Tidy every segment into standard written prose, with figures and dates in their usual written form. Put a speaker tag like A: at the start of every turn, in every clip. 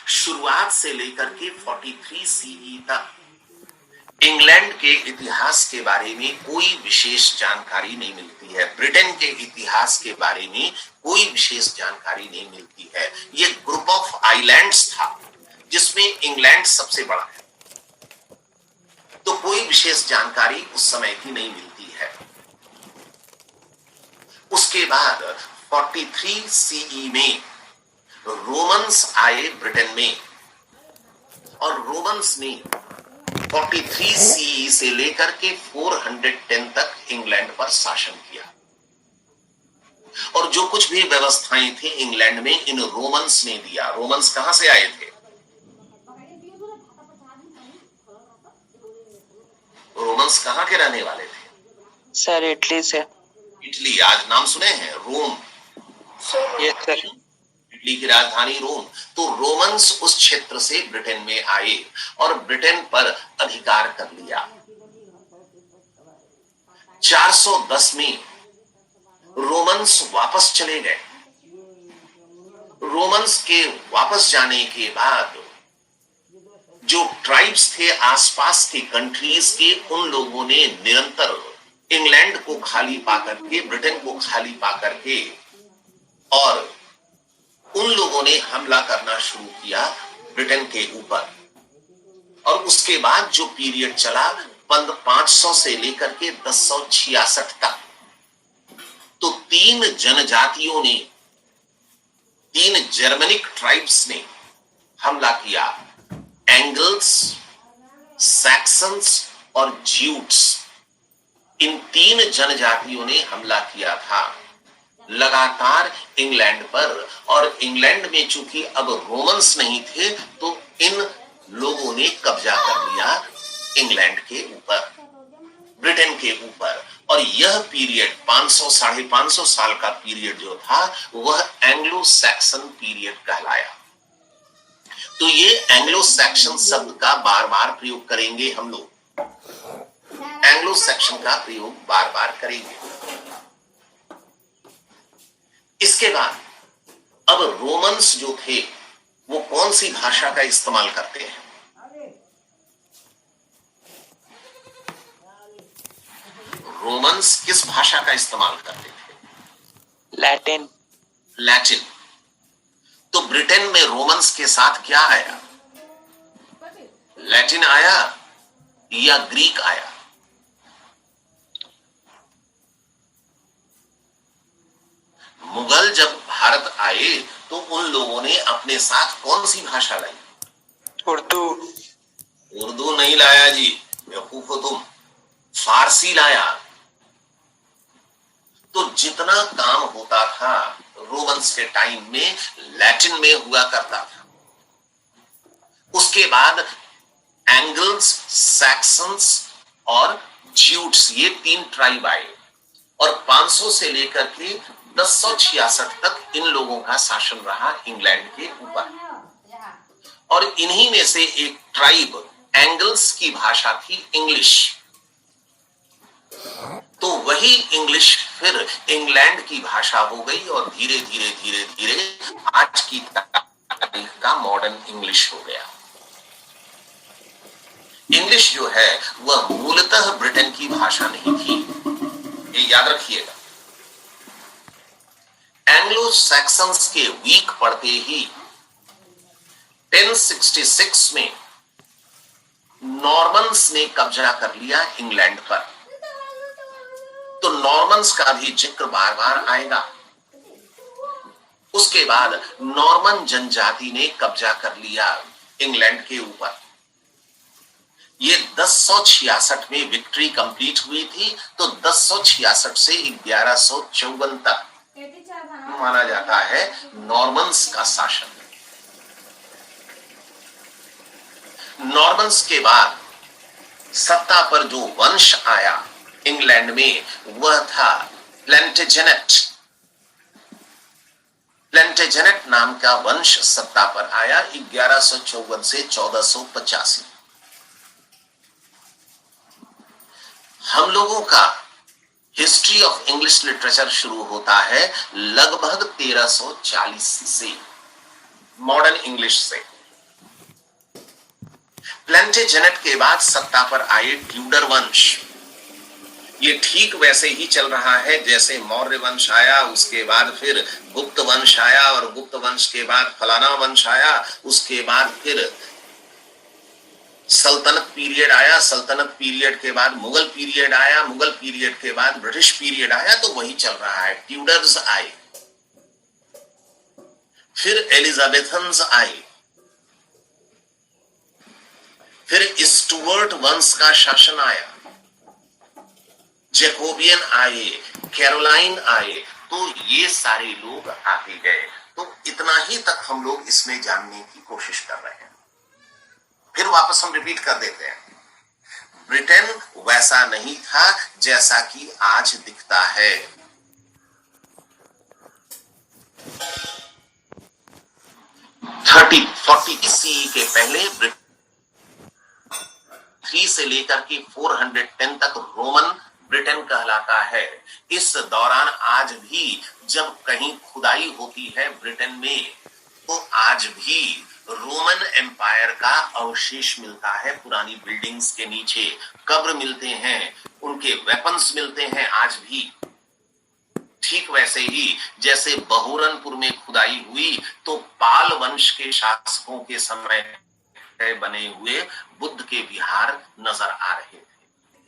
A: शुरुआत से लेकर के 43 सीई तक इंग्लैंड के इतिहास के बारे में कोई विशेष जानकारी नहीं मिलती है। ब्रिटेन के इतिहास के बारे में कोई विशेष जानकारी नहीं मिलती है। ये ग्रुप ऑफ आइलैंड्स था जिसमें इंग्लैंड सबसे बड़ा है, तो कोई विशेष जानकारी उस समय की नहीं मिलती है। उसके बाद 43 सीई में रोमन्स आए ब्रिटेन में, और रोमन्स ने 43 सीई से लेकर के 410 तक इंग्लैंड पर शासन किया, और जो कुछ भी व्यवस्थाएं थी इंग्लैंड में इन रोमन्स ने दिया। रोमन्स कहां से आए थे? रोमन्स कहां के रहने वाले थे?
B: सर इटली से।
A: इटली, आज नाम सुने हैं, रोम।
B: Yes sir.
A: इटली की राजधानी रोम। तो रोमन्स उस क्षेत्र से ब्रिटेन में आए और ब्रिटेन पर अधिकार कर लिया। 410 में रोमन्स वापस चले गए। रोमन्स के वापस जाने के बाद जो ट्राइब्स थे आसपास के कंट्रीज के, उन लोगों ने निरंतर इंग्लैंड को खाली पाकर के, ब्रिटेन को खाली पाकर के, और उन लोगों ने हमला करना शुरू किया ब्रिटेन के ऊपर। और उसके बाद जो पीरियड चला 500 से लेकर के 1066 तक, तो 3 जनजातियों ने, 3 जर्मनिक ट्राइब्स ने हमला किया। एंगल्स, सैक्सन्स और ज्यूट्स, इन 3 जनजातियों ने हमला किया था लगातार इंग्लैंड पर। और इंग्लैंड में चूंकि अब रोमन्स नहीं थे, तो इन लोगों ने कब्जा कर लिया इंग्लैंड के ऊपर, ब्रिटेन के ऊपर। और यह पीरियड 500-550 साल का पीरियड जो था वह एंग्लो सैक्सन पीरियड कहलाया। तो ये एंग्लो सैक्सन शब्द का बार बार प्रयोग करेंगे हम लोग, एंग्लो सैक्सन का प्रयोग बार बार करेंगे। इसके बाद अब रोमन्स जो थे वो कौन सी भाषा का इस्तेमाल करते हैं? रोमन्स किस भाषा का इस्तेमाल करते थे?
B: लैटिन।
A: लैटिन। तो ब्रिटेन में रोमन्स के साथ क्या आया? लैटिन आया या ग्रीक आया? मुगल जब भारत आए तो उन लोगों ने अपने साथ कौन सी भाषा लाई?
B: उर्दू।
A: उर्दू नहीं लाया जी, बेवकूफ हो तुम, फारसी लाया। तो जितना काम होता था रोमन्स के टाइम में लैटिन में हुआ करता था। उसके बाद एंगल्स, सैक्सन्स और ज्यूट्स, ये 3 ट्राइब आए, और 500 से लेकर के 1066 तक इन लोगों का शासन रहा इंग्लैंड के ऊपर। और इन्हीं में से एक ट्राइब एंगल्स की भाषा थी इंग्लिश। तो वही इंग्लिश फिर इंग्लैंड की भाषा हो गई, और धीरे धीरे धीरे धीरे आज की तारीख का मॉडर्न इंग्लिश हो गया। इंग्लिश जो है वह मूलतः ब्रिटेन की भाषा नहीं थी, ये याद रखिएगा। एंग्लो सैक्सन्स के वीक पड़ते ही 1066 में नॉर्मन्स ने कब्जा कर लिया इंग्लैंड पर। तो नॉर्मन्स का भी जिक्र बार बार आएगा। उसके बाद नॉर्मन जनजाति ने कब्जा कर लिया इंग्लैंड के ऊपर। ये 1066 में विक्ट्री कंप्लीट हुई थी। तो 1066 से 1154 तक माना जाता है नॉर्मन्स का शासन। नॉर्मन्स के बाद सत्ता पर जो वंश आया इंग्लैंड में वह था प्लेंटेजेनेट। प्लेंटेजेनेट नाम का वंश सत्ता पर आया 1154 से 1485। हम लोगों का हिस्ट्री ऑफ इंग्लिश लिटरेचर शुरू होता है लगभग 1340 से, मॉडर्न इंग्लिश से। प्लेंटेजेनेट के बाद सत्ता पर आए ट्यूडर वंश। ये ठीक वैसे ही चल रहा है जैसे मौर्य वंश आया, उसके बाद फिर गुप्त वंश आया, और गुप्त वंश के बाद फलाना वंश आया, उसके बाद फिर सल्तनत पीरियड आया, सल्तनत पीरियड के बाद मुगल पीरियड आया, मुगल पीरियड के बाद ब्रिटिश पीरियड आया। तो वही चल रहा है। ट्यूडर्स आए, फिर एलिजाबेथन्स आए, फिर स्टुअर्ट वंश का शासन आया, जैकोबियन आए, कैरोलाइन आए। तो ये सारे लोग आगे गए। तो इतना ही तक हम लोग इसमें जानने की कोशिश कर रहे हैं। फिर वापस हम रिपीट कर देते हैं। ब्रिटेन वैसा नहीं था जैसा कि आज दिखता है। 30-40 सीई के पहले ब्रिटेन 3 से लेकर के 410 तक रोमन ब्रिटेन कहलाता है। इस दौरान आज भी जब कहीं खुदाई होती है ब्रिटेन में, तो आज भी रोमन एम्पायर का अवशेष मिलता है। पुरानी बिल्डिंग्स के नीचे कब्र मिलते हैं, उनके वेपन्स मिलते हैं आज भी। ठीक वैसे ही जैसे बहोरनपुर में खुदाई हुई तो पाल वंश के शासकों के समय बने हुए बुद्ध के विहार नजर आ रहे थे,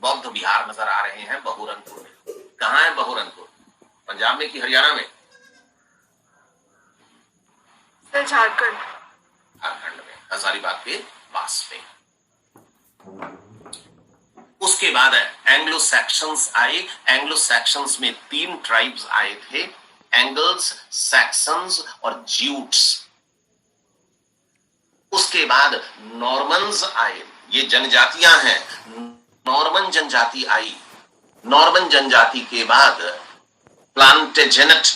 A: बौद्ध विहार नजर आ रहे हैं बहोरनपुर में। कहां है बहोरनपुर? पंजाब में कि हरियाणा में?
C: झारखंड।
A: झारखंड में, हजारीबाग के पास में। उसके बाद एंग्लो सैक्सन्स आए। एंग्लो सैक्सन्स में 3 ट्राइब्स आए थे, एंगल्स, सैक्सन्स और ज्यूट्स। उसके बाद नॉर्मन्स आए। ये जनजातियां हैं। नॉर्मन जनजाति आई। नॉर्मन जनजाति के बाद प्लांटेजेनेट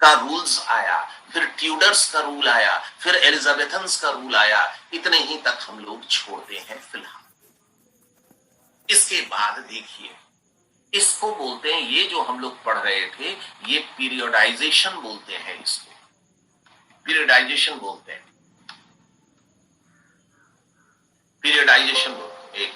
A: का रूल्स आया, फिर ट्यूडर्स का रूल आया, फिर एलिजाबेथन्स का रूल आया। इतने ही तक हम लोग छोड़ते हैं फिलहाल। इसके बाद देखिए, इसको बोलते हैं, ये जो हम लोग पढ़ रहे थे, ये पीरियोडाइजेशन बोलते हैं। इसको पीरियोडाइजेशन बोलते हैं। पीरियोडाइजेशन बोलते हैं।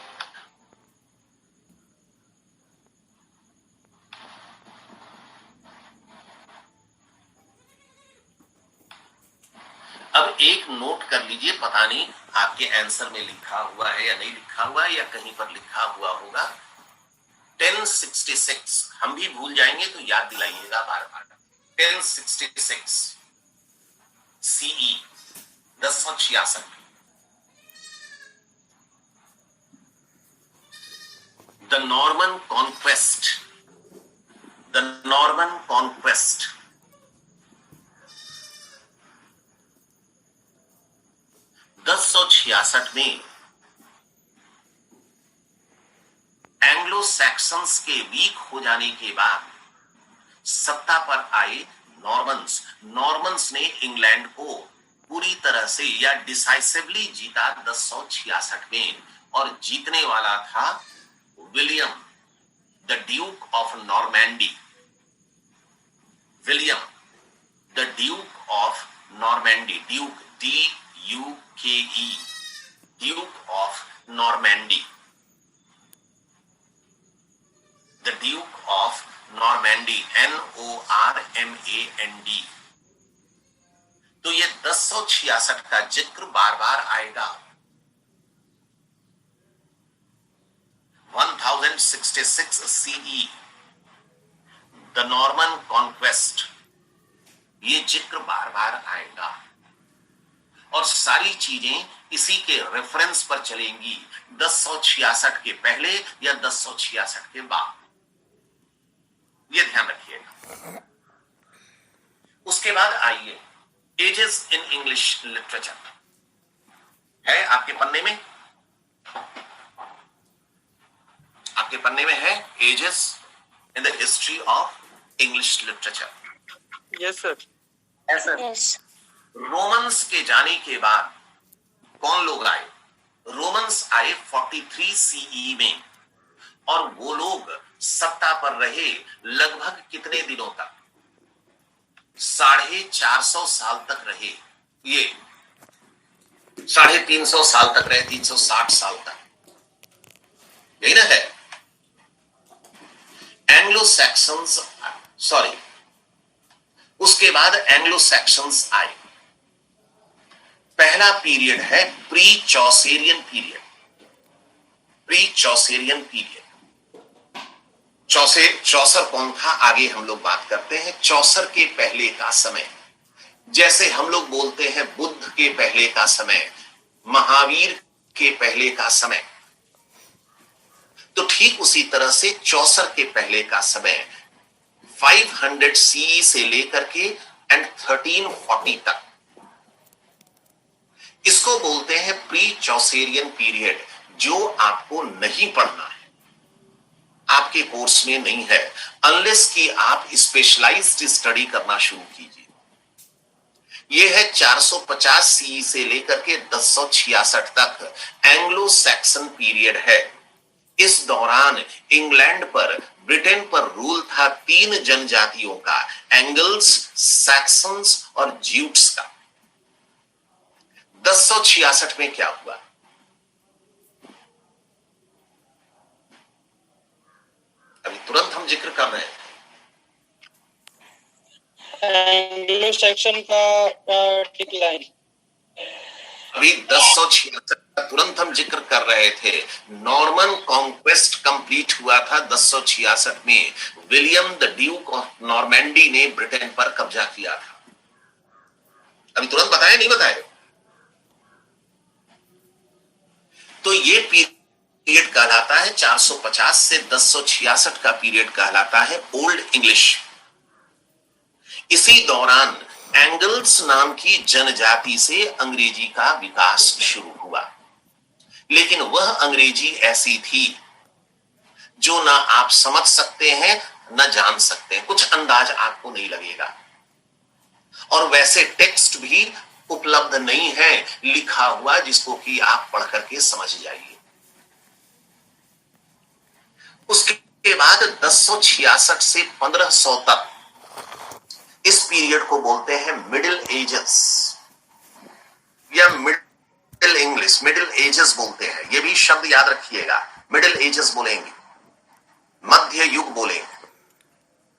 A: अब एक नोट कर लीजिए, पता नहीं आपके आंसर में लिखा हुआ है या नहीं लिखा हुआ है, या कहीं पर लिखा हुआ होगा। 1066 हम भी भूल जाएंगे तो याद दिलाइएगा बार बार। 1066 CE 1066 the Norman conquest. The Norman conquest 1066 में एंग्लो सैक्सन्स के वीक हो जाने के बाद सत्ता पर आए नॉर्मन्स। नॉर्मन्स ने इंग्लैंड को पूरी तरह से या डिसाइसिवली जीता 1066 में, और जीतने वाला था William the Duke of Normandy. William the Duke of Normandy, Duke DUKE, Duke of Normandy, the Duke of Normandy, NORMAND। तो ये 1066 का जिक्र बार बार आएगा। 1066 CE द नॉर्मन कॉन्क्वेस्ट, ये जिक्र बार बार आएगा। और सारी चीजें इसी के रेफरेंस पर चलेंगी, 1066 के पहले या 1066 के बाद। ये ध्यान रखिएगा। उसके बाद आइए, एजेस इन इंग्लिश लिटरेचर है आपके पन्ने में। आपके पन्ने में है ages in the history of English literature.
B: Yes sir.
C: Yes.
A: Romans के जाने के बाद कौन लोग आए? रोमन्स आए 43 सीई में, और वो लोग सत्ता पर रहे लगभग कितने दिनों तक? 450 साल तक रहे। ये 350 साल तक रहे, 360 साल तक, यही ना है। एंग्लो सैक्सन्स, सॉरी, उसके बाद एंग्लो सैक्सन्स आए। पहला पीरियड है प्री चौसेरियन पीरियड। प्री चौसेरियन पीरियड, चौसर कौन था आगे हम लोग बात करते हैं। चौसर के पहले का समय, जैसे हम लोग बोलते हैं बुद्ध के पहले का समय, महावीर के पहले का समय, तो ठीक उसी तरह से चौसर के पहले का समय 500 सी से लेकर के एंड 1340 तक, इसको बोलते हैं प्री चौसेरियन पीरियड, जो आपको नहीं पढ़ना है, आपके कोर्स में नहीं है, अनलेस कि आप स्पेशलाइज्ड स्टडी करना शुरू कीजिए। यह है 450 सी से लेकर के 1066 तक एंग्लो सैक्सन पीरियड है। इस दौरान इंग्लैंड पर, ब्रिटेन पर रूल था 3 जनजातियों का, एंगल्स, सैक्सन्स और ज्यूट्स का। 1066 में क्या हुआ? अभी तुरंत हम जिक्र कर रहे हैं
B: एंग्लो सेक्शन का डिक्लाइन।
A: अभी 1066 का तुरंत हम जिक्र कर रहे थे। नॉर्मन कॉन्क्वेस्ट कंप्लीट हुआ था 1066 में। William the Duke of Normandy ने ब्रिटेन पर कब्जा किया था। अभी तुरंत बताया नहीं बताया? तो ये पीरियड कहलाता है 450 से 1066 का पीरियड कहलाता है ओल्ड इंग्लिश। इसी दौरान एंगल्स नाम की जनजाति से अंग्रेजी का विकास शुरू हुआ, लेकिन वह अंग्रेजी ऐसी थी जो ना आप समझ सकते हैं न जान सकते हैं, कुछ अंदाज आपको नहीं लगेगा, और वैसे टेक्स्ट भी उपलब्ध नहीं है लिखा हुआ जिसको कि आप पढ़ करके समझ जाइए। उसके बाद 1066 से 1500 तक इस पीरियड को बोलते हैं मिडिल एजेस या मिडिल इंग्लिश, मिडिल एजेस बोलते हैं। यह भी शब्द याद रखिएगा, मिडिल एजेस बोलेंगे, मध्य युग बोलेंगे।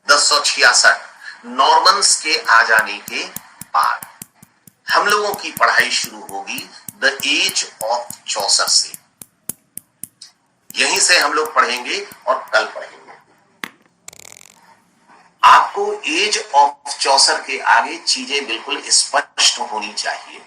A: 1066 नॉर्मन्स के आ जाने के बाद हम लोगों की पढ़ाई शुरू होगी द एज ऑफ चौसर से। यहीं से हम लोग पढ़ेंगे और कल पढ़ेंगे। आपको एज ऑफ चौसर के आगे चीजें बिल्कुल स्पष्ट होनी चाहिए।